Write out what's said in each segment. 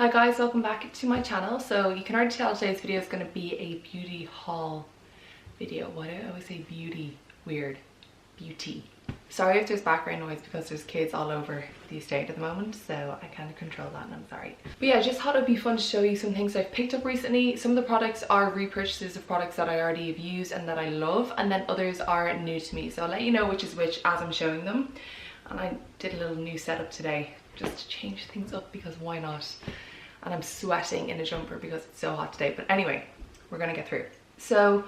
Hi guys, welcome back to my channel. So you can already tell today's video is going to be a beauty haul video. Why do I always say beauty? Weird. Beauty. Sorry if there's background noise because there's kids all over the estate at the moment, so I kind of control that and I'm sorry. But yeah, I just thought it'd be fun to show you some things I've picked up recently. Some of the products are repurchases of products that I already have used and that I love, and then others are new to me. So I'll let you know which is which as I'm showing them. And I did a little new setup today just to change things up because why not? And I'm sweating in a jumper because it's so hot today. But anyway, we're gonna get through. So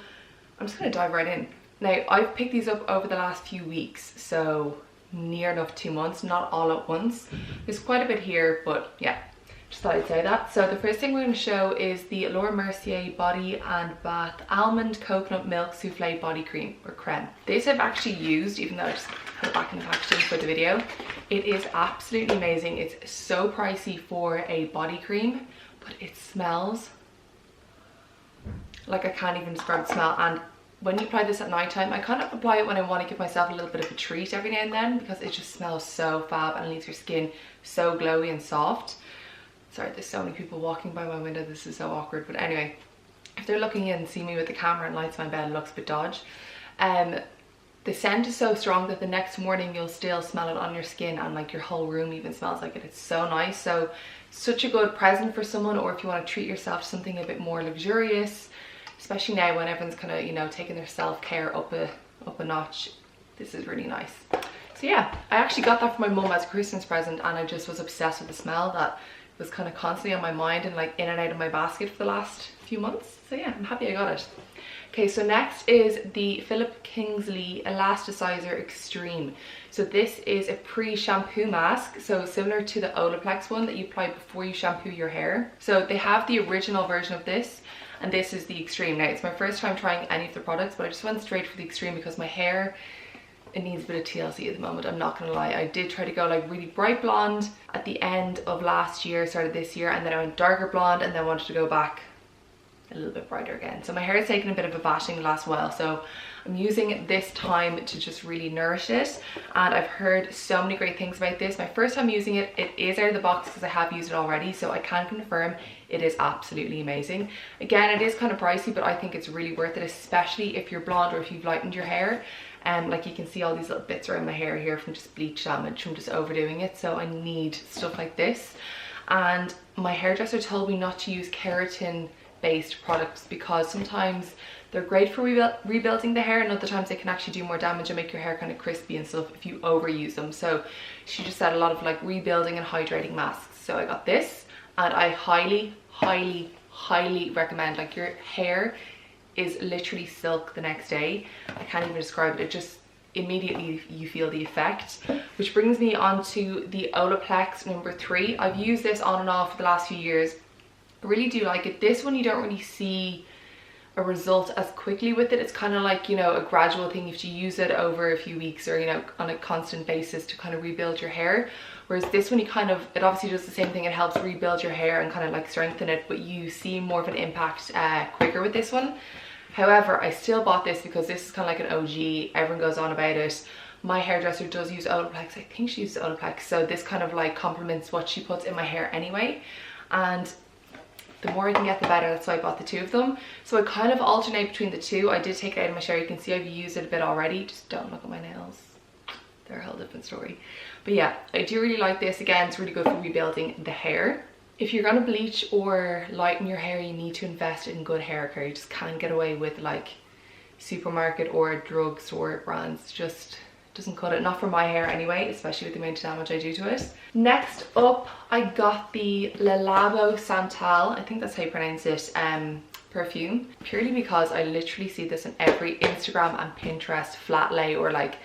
I'm just gonna dive right in. Now, I've picked these up over the last few weeks, so near enough 2 months, not all at once. There's quite a bit here, but yeah, just thought I'd say that. So the first thing we're gonna show is the Laura Mercier Body and Bath Almond Coconut Milk Souffle Body Cream, or creme. This I've actually used, even though I just put it back in the packaging for the video. It is absolutely amazing. It's so pricey for a body cream, but it smells like I can't even describe the smell. And when you apply this at night time, I kind of apply it when I want to give myself a little bit of a treat every now and then because it just smells so fab and leaves your skin so glowy and soft. Sorry, there's so many people walking by my window. This is so awkward. But anyway, if they're looking in and see me with the camera and lights my bed, it looks a bit dodge. The scent is so strong that the next morning you'll still smell it on your skin, and like your whole room even smells like it. It's so nice. So such a good present for someone, or if you want to treat yourself to something a bit more luxurious, especially now when everyone's kind of, you know, taking their self-care up a notch. This is really nice. So yeah, I actually got that for my mum as a Christmas present, and I just was obsessed with the smell. That was kind of constantly on my mind and like in and out of my basket for the last few months. So yeah, I'm happy I got it. Okay, so next is the Philip Kingsley Elasticizer Extreme. So this is a pre-shampoo mask, so similar to the Olaplex one that you apply before you shampoo your hair. So they have the original version of this, and this is the Extreme. Now, it's my first time trying any of the products, but I just went straight for the Extreme because my hair, it needs a bit of TLC at the moment, I'm not gonna lie. I did try to go like really bright blonde at the end of last year, started this year, and then I went darker blonde and then wanted to go back a little bit brighter again. So my hair has taken a bit of a bashing the last while, so I'm using it this time to just really nourish it, and I've heard so many great things about this. My first time using it, it is out of the box because I have used it already, so I can confirm it is absolutely amazing. Again, it is kind of pricey, but I think it's really worth it, especially if you're blonde or if you've lightened your hair. And like you can see all these little bits around my hair here from just bleach damage, from just overdoing it, so I need stuff like this. And my hairdresser told me not to use keratin based products because sometimes they're great for rebuilding the hair, and other times they can actually do more damage and make your hair kind of crispy and stuff if you overuse them. So she just said a lot of like rebuilding and hydrating masks. So I got this, and I highly recommend. Like, your hair is literally silk the next day. I can't even describe it. It just immediately you feel the effect. Which brings me on to the Olaplex number 3. I've used this on and off for the last few years. I really do like it. This one you don't really see a result as quickly with it. It's kind of like, you know, a gradual thing. You have to use it over a few weeks or, you know, on a constant basis to kind of rebuild your hair. Whereas this one, you kind of, it obviously does the same thing. It helps rebuild your hair and kind of like strengthen it, but you see more of an impact quicker with this one. However, I still bought this because this is kind of like an OG. Everyone goes on about it. My hairdresser does use Olaplex. I think she uses Olaplex. So this kind of like complements what she puts in my hair anyway. And the more I can get, the better. That's why I bought the 2 of them. So I kind of alternate between the 2. I did take it out of my shower. You can see I've used it a bit already. Just don't look at my nails. They're a whole different story. But yeah, I do really like this. Again, it's really good for rebuilding the hair. If you're gonna bleach or lighten your hair, you need to invest in good hair care. You just can't get away with like supermarket or drugstore brands. Just doesn't cut it. Not for my hair anyway, especially with the amount of damage I do to it. Next up, I got the Le Labo Santal, I think that's how you pronounce it, perfume. Purely because I literally see this in every Instagram and Pinterest flat lay, or like,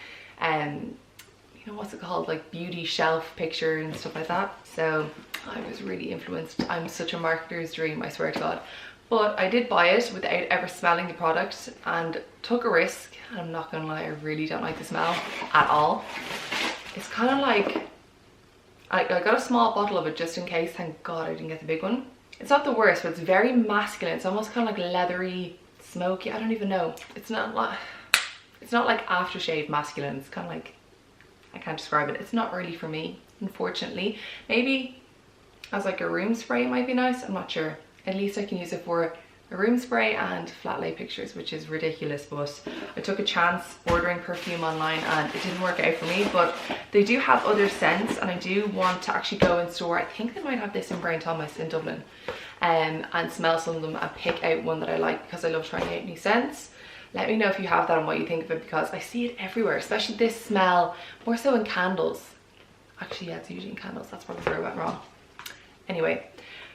you know, what's it called? Like beauty shelf picture and stuff like that. So I was really influenced. I'm such a marketer's dream, I swear to God. But I did buy it without ever smelling the product and took a risk. And I'm not gonna lie, I really don't like the smell at all. It's kind of like, I got a small bottle of it just in case. Thank God I didn't get the big one. It's not the worst, but it's very masculine. It's almost kind of like leathery, smoky. I don't even know. It's not like aftershave masculine. It's kind of like, I can't describe it. It's not really for me, unfortunately. Maybe as like a room spray might be nice. I'm not sure. At least I can use it for a room spray and flat lay pictures, which is ridiculous, but I took a chance ordering perfume online and it didn't work out for me. But they do have other scents, and I do want to actually go in store. I think they might have this in Brown Thomas in Dublin, and smell some of them and pick out one that I like, because I love trying out new scents. Let me know if you have that and what you think of it, because I see it everywhere, especially this smell, more so in candles. Actually, yeah, it's usually in candles. That's probably where I went wrong. Anyway,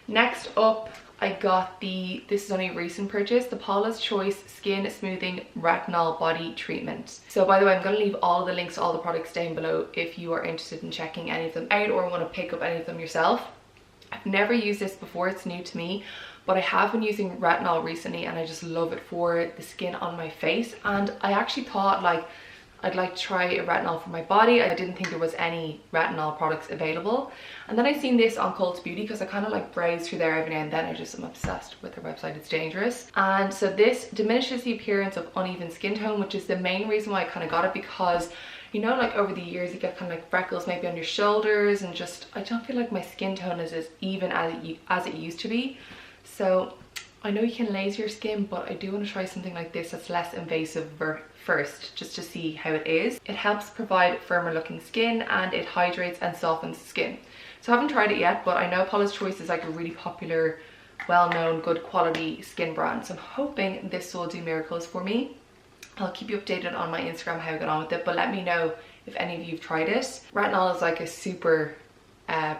next up, I got this is only a recent purchase, the Paula's Choice Skin Smoothing Retinol Body Treatment. So by the way, I'm going to leave all the links to all the products down below if you are interested in checking any of them out or want to pick up any of them yourself. I've never used this before, it's new to me, but I have been using retinol recently and I just love it for the skin on my face. And I actually thought like I'd like to try a retinol for my body. I didn't think there was any retinol products available. And then I seen this on Fenty Beauty, because I kind of like browse through there every now and then. I just am obsessed with their website, it's dangerous. And so this diminishes the appearance of uneven skin tone, which is the main reason why I kind of got it, because you know, like over the years you get kind of like freckles maybe on your shoulders, and just I don't feel like my skin tone is as even as it used to be. So I know you can laser your skin, but I do want to try something like this that's less invasive first, just to see how it is. It helps provide firmer looking skin and it hydrates and softens the skin. So I haven't tried it yet, but I know Paula's Choice is like a really popular, well-known, good quality skin brand. So I'm hoping this will do miracles for me. I'll keep you updated on my Instagram how I get on with it, but let me know if any of you have tried it. Retinol is like a super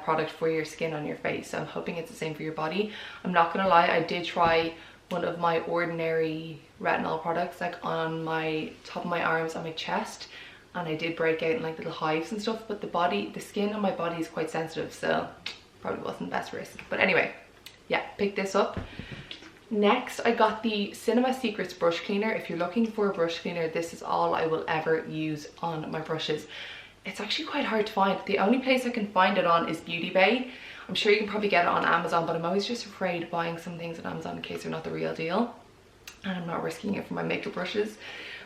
product for your skin on your face, so I'm hoping it's the same for your body. I'm not gonna lie, I did try one of my ordinary retinol products like on my top of my arms, on my chest, and I did break out in like little hives and stuff, but the skin on my body is quite sensitive, so probably wasn't the best risk. But anyway, yeah, pick this up. Next, I got the Cinema Secrets brush cleaner. If you're looking for a brush cleaner, this is all I will ever use on my brushes. It's actually quite hard to find. The only place I can find it on is Beauty Bay. I'm sure you can probably get it on Amazon, but I'm always just afraid buying some things on Amazon in case they're not the real deal, and I'm not risking it for my makeup brushes.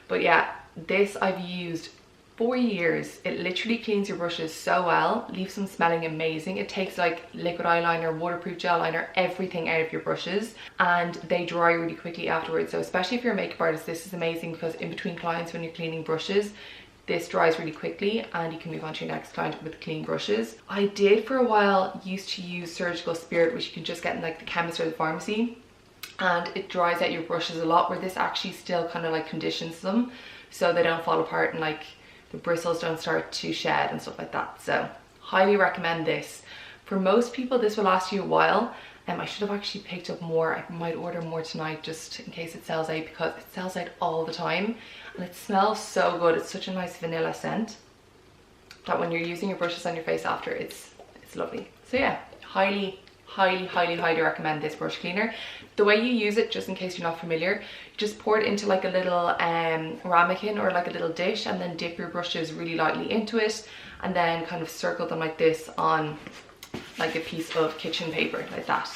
But yeah, this I've used for years. It literally cleans your brushes so well, leaves them smelling amazing. It takes like liquid eyeliner, waterproof gel liner, everything out of your brushes, and they dry really quickly afterwards. So especially if you're a makeup artist, this is amazing, because in between clients when you're cleaning brushes, this dries really quickly and you can move on to your next client with clean brushes. I did for a while used to use Surgical Spirit, which you can just get in like the chemist or the pharmacy, and it dries out your brushes a lot, where this actually still kind of like conditions them so they don't fall apart and like the bristles don't start to shed and stuff like that. So highly recommend this. For most people this will last you a while. I should have actually picked up more. I might order more tonight just in case it sells out, because it sells out all the time and it smells so good. It's such a nice vanilla scent that when you're using your brushes on your face after, it's lovely. So yeah, highly recommend this brush cleaner. The way you use it, just in case you're not familiar, you just pour it into like a little ramekin or like a little dish, and then dip your brushes really lightly into it, and then kind of circle them like this on like a piece of kitchen paper like that,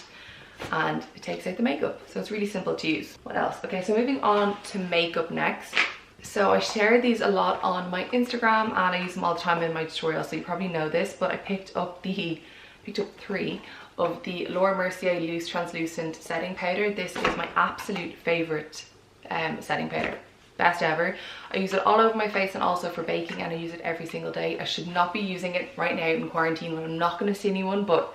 and it takes out the makeup. So it's really simple to use. What else? Okay, so moving on to makeup next. So I share these a lot on my Instagram and I use them all the time in my tutorials, so you probably know this, but I picked up 3 of the Laura Mercier Loose Translucent Setting Powder. This is my absolute favorite setting powder. Best ever. I use it all over my face and also for baking, and I use it every single day. I should not be using it right now in quarantine when I'm not going to see anyone, but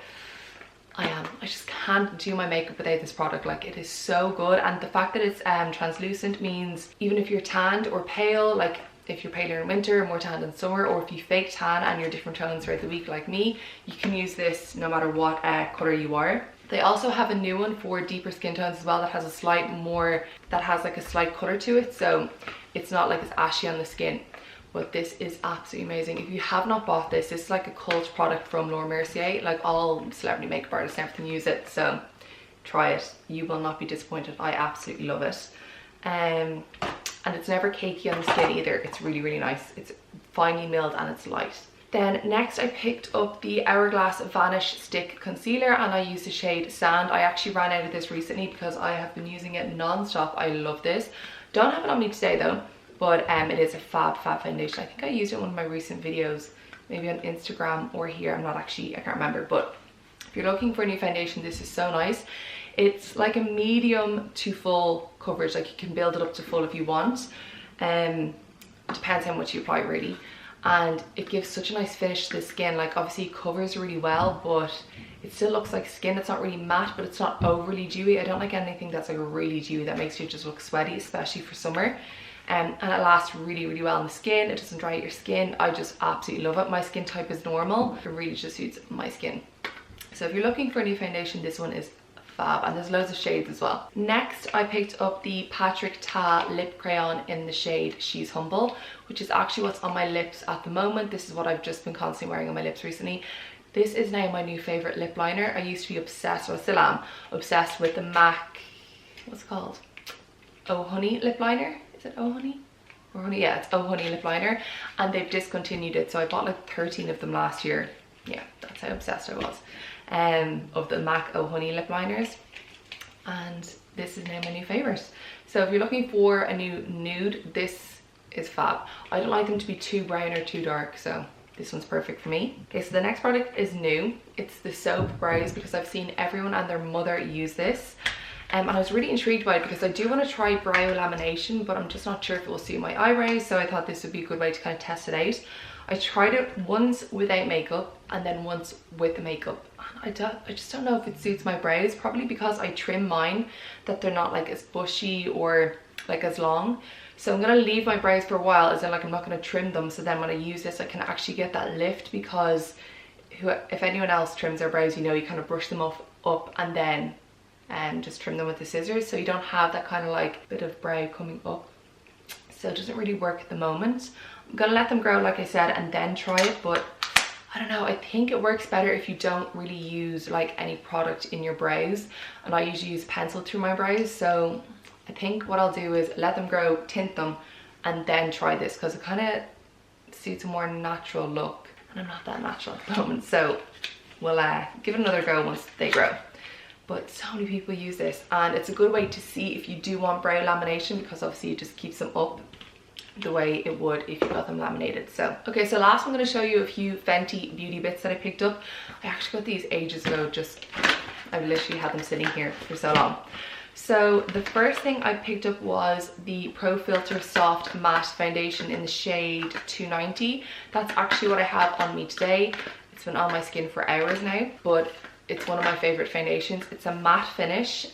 I am. I just can't do my makeup without this product. Like, it is so good, and the fact that it's translucent means even if you're tanned or pale, like if you're paler in winter, more tanned in summer, or if you fake tan and you're different tones throughout the week like me, you can use this no matter what colour you are. They also have a new one for deeper skin tones as well that has a slight colour to it, so it's not like it's ashy on the skin. But this is absolutely amazing. If you have not bought this, this is like a cult product from Laura Mercier. Like, all celebrity makeup artists and everything use it, so try it. You will not be disappointed. I absolutely love it. And it's never cakey on the skin either. It's really nice. It's finely milled and it's light. Then next I picked up the Hourglass Vanish Stick Concealer, and I used the shade Sand. I actually ran out of this recently because I have been using it non-stop. I love this. Don't have it on me today though, but it is a fab foundation. I think I used it in one of my recent videos, maybe on Instagram or here. I can't remember, but If you're looking for a new foundation, this is so nice. It's like a medium to full coverage, like you can build it up to full if you want. Depends how much you apply really. And it gives such a nice finish to the skin. Like obviously it covers really well, but it still looks like skin. It's not really matte, but it's not overly dewy. I don't like anything that's like really dewy that makes you just look sweaty, especially for summer. And it lasts really, really well on the skin. It doesn't dry out your skin. I just absolutely love it. My skin type is normal. It really just suits my skin. So if you're looking for a new foundation, this one is fab, and there's loads of shades as well. Next, I picked up the Patrick Ta lip crayon in the shade She's Humble, which is actually what's on my lips at the moment. This is what I've just been constantly wearing on my lips recently. This is now my new favorite lip liner. I used to be obsessed, or still am, obsessed with the MAC, what's it called? Oh Honey lip liner. Is it Oh Honey? Or Honey? Yeah, it's Oh Honey lip liner, and they've discontinued it. So I bought like 13 of them last year. Yeah, that's how obsessed I was. Of the MAC Oh Honey lip liners, and this is now my new favorite. So if you're looking for a new nude, this is fab. I don't like them to be too brown or too dark, so this one's perfect for me. Okay, so the next product is new. It's the Soap Brows, because I've seen everyone and their mother use this. And I was really intrigued by it because I do want to try brow lamination, but I'm just not sure if it will suit my eyebrows, so I thought this would be a good way to kind of test it out. I tried it once without makeup and then once with the makeup. I just don't know if it suits my brows, probably because I trim mine that they're not like as bushy or like as long. So I'm going to leave my brows for a while, as in like I'm not going to trim them, so then when I use this I can actually get that lift, because if anyone else trims their brows, you know, you kind of brush them up and then just trim them with the scissors, so you don't have that kind of like bit of brow coming up. So it doesn't really work at the moment. I'm gonna let them grow, like I said, and then try it, but I don't know, I think it works better if you don't really use like any product in your brows, and I usually use pencil through my brows. So I think what I'll do is let them grow, tint them, and then try this, because it kind of suits a more natural look, and I'm not that natural at the moment, so we'll give it another go once they grow. But so many people use this, and it's a good way to see if you do want brow lamination, because obviously it just keeps them up the way it would if you got them laminated. So okay, so last I'm going to show you a few Fenty Beauty bits that I picked up. I actually got these ages ago, I've literally had them sitting here for so long. So the first thing I picked up was the Pro Filter Soft Matte Foundation in the shade 290. That's actually what I have on me today. It's been on my skin for hours now, but it's one of my favorite foundations. It's a matte finish.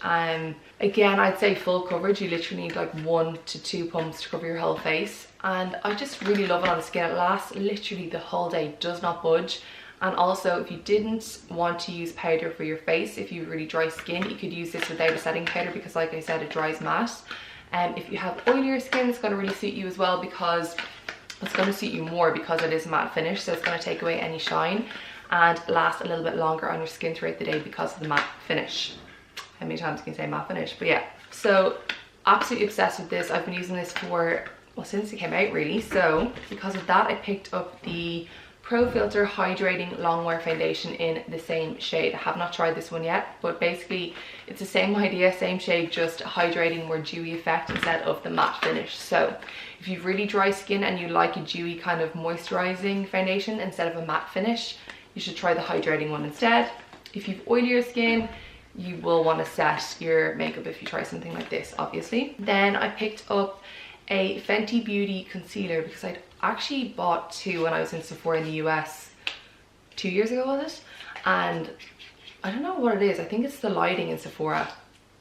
Again, I'd say full coverage. You literally need like 1 to 2 pumps to cover your whole face, and I just really love it on the skin. It lasts literally the whole day, does not budge. And also, if you didn't want to use powder for your face, if you have really dry skin, you could use this without a setting powder, because like I said, it dries matte. And if you have oilier skin, it's going to really suit you as well, because it's going to suit you more because it is a matte finish, so it's going to take away any shine and last a little bit longer on your skin throughout the day because of the matte finish. How many times can you say matte finish? But yeah, so absolutely obsessed with this. I've been using this for, well, since it came out really. So because of that, I picked up the Pro Filter Hydrating Longwear Foundation in the same shade. I have not tried this one yet, but basically it's the same idea, same shade, just hydrating, more dewy effect instead of the matte finish. So if you've really dry skin and you like a dewy kind of moisturizing foundation instead of a matte finish, you should try the hydrating one instead. If you've oilier skin, you will want to set your makeup if you try something like this, obviously. Then I picked up a Fenty Beauty concealer, because I'd actually bought 2 when I was in Sephora in the US 2 years ago, was it? And I don't know what it is. I think it's the lighting in Sephora.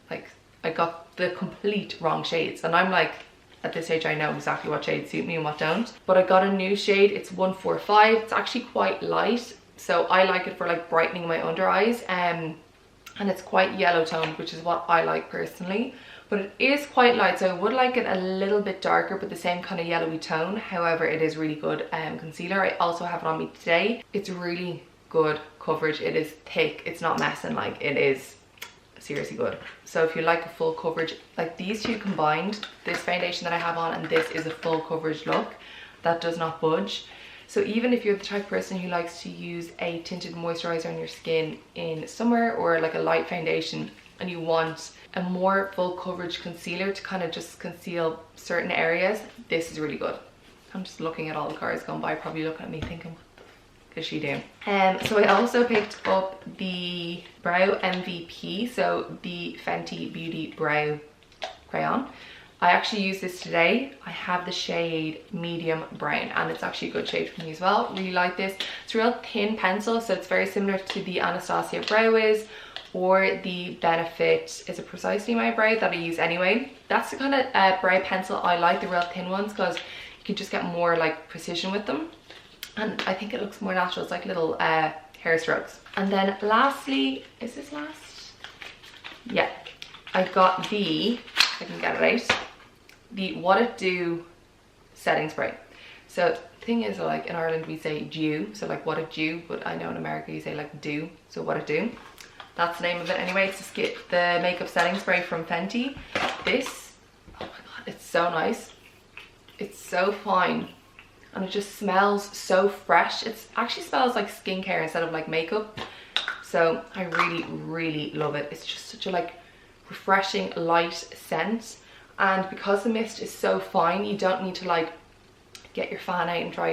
Like, I got the complete wrong shades, and I'm like, at this age I know exactly what shades suit me and what don't. But I got a new shade. It's 145. It's actually quite light, so I like it for like brightening my under eyes, and it's quite yellow toned, which is what I like personally. But it is quite light, so I would like it a little bit darker, but the same kind of yellowy tone. However, it is really good concealer. I also have it on me today. It's really good coverage. It is thick. It's not messing. Like, it is seriously good. So if you like a full coverage, like these two combined, this foundation that I have on and this, is a full coverage look that does not budge. So even if you're the type of person who likes to use a tinted moisturizer on your skin in summer, or like a light foundation, and you want a more full coverage concealer to kind of just conceal certain areas, this is really good. I'm just looking at all the cars going by, probably looking at me thinking, what is she doing? So I also picked up the Brow MVP, so the Fenty Beauty Brow Crayon. I actually used this today. I have the shade medium brown and it's actually a good shade for me as well. Really like this. It's a real thin pencil, so it's very similar to the Anastasia Brow Wiz or the Benefit Is It Precisely My Brow that I use anyway. That's the kind of brow pencil I like, the real thin ones, because you can just get more like precision with them. And I think it looks more natural. It's like little hair strokes. And then lastly, is this last? Yeah, I got the, if I can get it out, the What It Do setting spray. So the thing is, like in Ireland we say dew, so like what it do, but I know in America you say like do, so what it do. That's the name of it anyway. It's the makeup setting spray from Fenty. This, oh my god, it's so nice. It's so fine and it just smells so fresh. It actually smells like skincare instead of like makeup. So I really love it. It's just such a like refreshing light scent. And because the mist is so fine, you don't need to like get your fan out and dry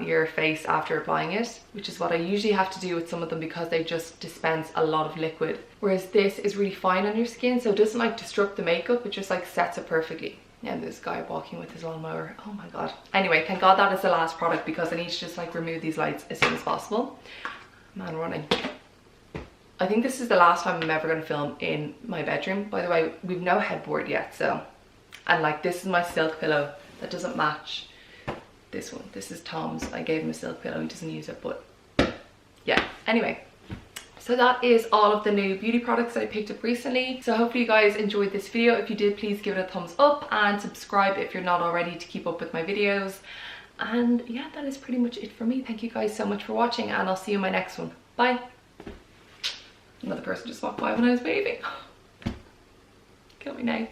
your face after applying it, which is what I usually have to do with some of them because they just dispense a lot of liquid. Whereas this is really fine on your skin, so it doesn't like disrupt the makeup, it just like sets it perfectly. And this guy walking with his lawnmower, oh my god. Anyway, thank god that is the last product because I need to just like remove these lights as soon as possible. Man running. I think this is the last time I'm ever going to film in my bedroom. By the way, we've no headboard yet, so. And like this is my silk pillow that doesn't match this one. This is Tom's. I gave him a silk pillow, he doesn't use it, but yeah. Anyway, so that is all of the new beauty products I picked up recently. So hopefully you guys enjoyed this video. If you did, please give it a thumbs up and subscribe if you're not already to keep up with my videos. And yeah, that is pretty much it for me. Thank you guys so much for watching and I'll see you in my next one. Bye. Another person just walked by when I was waving. Kill me now.